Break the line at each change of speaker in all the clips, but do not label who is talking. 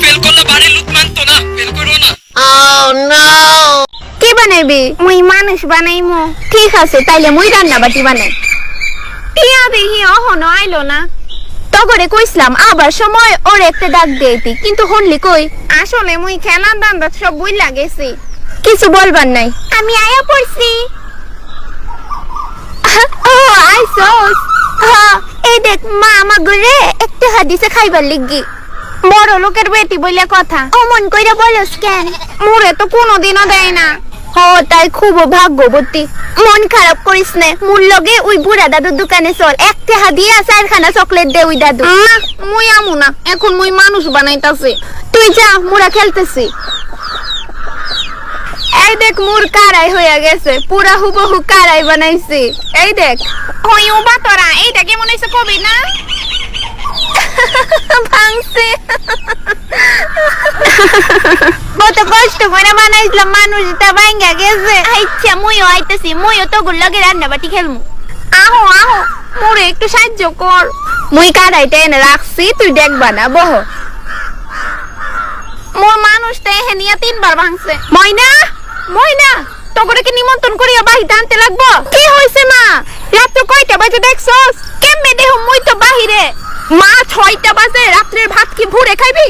Fail করলে বাড়ির লোক মানতো না, ফেল করো না।
কি বানাইবি? মুই মানুষ বানাইমু। ঠিক আছে, তাইলে মুই রান্না বাটি বানাই। টিয়া দেখি অহনো আইলো না। তগরে কইছিলাম আবার সময় ওর একটা ডাক দিয়েতি, কিন্তু হনলি কই? আসলে মুই খেলার দান্দা সব বুইলা গেছি, কিছু বলবার নাই। আমি আয়া পড়ছি। ও আইসোস। এই দেখ মা আমার ঘরে একটা হাদিসে খাইবার লিগি। বড় লোকের বেটি বলে কথা, অমন কইরা বলস কেন? মোরে তো কোনোদিনও দেয় না। তাই খুব ভাগ্যবতী। মন খারাপ করিস না, মুর লগে ওই বুড়া দাদুর দোকানে চল, একটা হাদিয়া চারখানা চকলেট দে ওই দাদু। মুই আমু না, এখন মুই মানুষ বানাইতাছি। তুই যা, মুরা খেলতেছি। এই দেখ মুর কারাই হয়ে গেছে, পুরা হুবহু কারাই বানাইছি। এই দেখ ওই ওবা তোরা, এইটা কেমন হইছে কবি না? ভাঙছে। কত কষ্ট করে বানাইছিলাম, মানুষটা ভাঙ্গা গেছে। আচ্ছা মুইও আইতেছি, মুইও তো গুল্লগে রান্না বাটি খেলমু। আহো আহো, মোরে একটু সাহায্য কর। মুই কারাইটা এনে রাখছি, তুই দেখবা না, বহ। মোর মানুষটা এহেনিয়া 3 বার ভাঙছে। ময়না ময়না, তোকে কি নিমন্ত্রণ করিয়া বাহিরে আনতে লাগবো? কি হইছে মা? রাত কয়টা বাজে দেখছস? কেমনে দেহ মুই তো বাহিরে। মা 6টা বাজে, রাত্রের ভাত কি ভুরে খাইবি?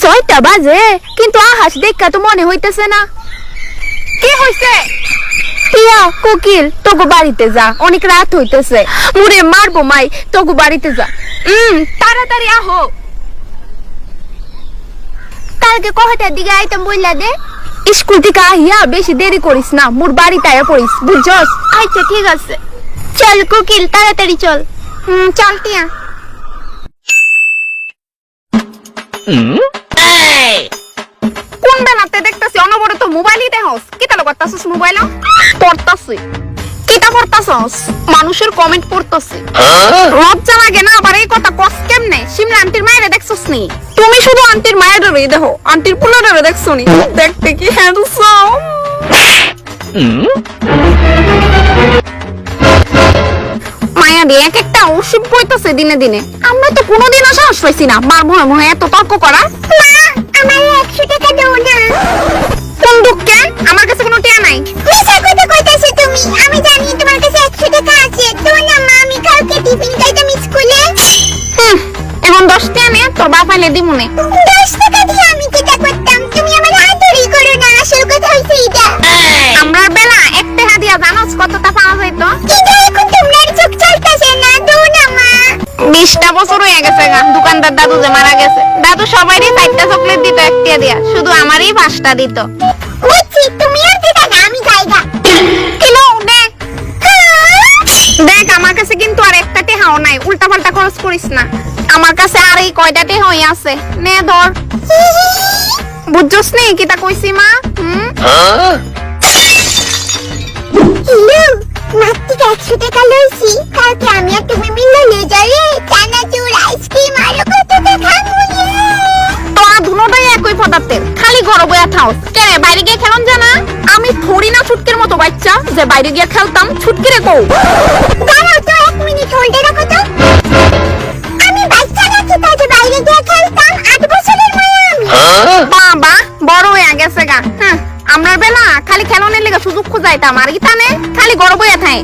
6টা বাজে, কিন্তু আহাস দেখা তো মনে হইতেছে না। কি হইছে? টিয়া কোকিল, তোগো বাড়িতে যা, অনেক রাত হইতেছে। মুরে মারবো মাই, তোগো বাড়িতে যা। তাড়াতাড়ি আহো। কালকে কয়টার দিকে আইতাম বইলা দে। স্কুল থেকে আহিয়া বেশি দেরি করিস না, মোর বাড়িতে আয়া পড়িস, বুঝছস? আচ্ছা ঠিক আছে, চল কোকিল তাড়াতাড়ি চল। চল টিয়া। কোন বেলাতে দেখতেছি অনবরত মোবাইলই দেখস? কিতা করতাছস মোবাইল? পড়তাছি। কিতা পড়তাছস? মানুষের কমেন্ট পড়তাছি। লজ্জা লাগে না আবার এই কথা কস কেমনে? শিমলা আন্টির মায়েরে দেখছস নি? তুমি শুধু আন্টির মায়েরই দেখো, আন্টির পোলারে দেখছো নি? দেখতে কি হ্যান্ডসাম। মায়া দিয়ে এক একটা অসুখ হইতাছে দিনে দিনে। আমরা তো কোনোদিনও সাহস পাইছি না মার মুহে মুহে এত তর্ক করা। আমার 100 টাকা দাও না। কোন দুঃখে? আমার কাছে কোনো টাকা নাই। মিছা কথা কইতাছো তুমি। আমি জানি তোমার কাছে 100 টাকা আছে। তো না মা, আমি কালকে টিফিন খাইতাম স্কুলে। এখন 10 টাকা নে, তোর বাপ আইলে দিমুনে। 10 টাকা দিয়ে আমি কিটা করতাম? তুমি আমার হাতুড়ি করো না, আসল কথা হইছে এটা। আমরার বেলা 1 টাকা দিয়া জানোস কতটা পাওয়া যাইতো? কিন্তু এখন তোমার চোখ চলতেছে না, দাও না মা। 20টা বছর হয়ে গেছে গা, দোকানদার দাদু যে মারা গেছে। দাদু সবাইরই 4টা চকলেট দিত, 1টা দিয়া, শুধু আমারই 5টা দিত। বুঝছি, তুমি আর দিতা না, আমি যাইগা। কিলো নে। দেখ আমার কাছে কিন্তু আর 1টা টাকাও নাই, উল্টাপাল্টা খরচ করিস না। আমার কাছে আর এই কয়টা টাকাই আছে, নে ধর। বুঝছস নি কিটা কইছি মা? মাত্র 100 টাকা লইছি, কালকে আমি আর তুমি মিলে নিয়ে যাই চানাচুর, আইসক্রিম আর কত টাকা খাবো। তোরা দুটোই একই পদার্থের, খালি ঘরে বইয়া থাও। কেন বাইরে গিয়ে খেলন জানা? আমি থোড়ি না ছুটকির মতো বাচ্চা যে বাইরে গিয়ে খেলতাম। ছুটকি রে কও। দাঁড়াও তো 1 মিনিট হোল্ডে রাখো তো। আমি বাচ্চা নাকি তাই বাইরে গিয়ে খেলতাম? 8 বছরের মায়া আমি। বাবা বড় হয়ে গেছে গা। আমরার বেলা খালি খেলনের লেগে সুযোগ খুঁজাইতাম, আর ইতানে খালি গড় বইয়া থাকে।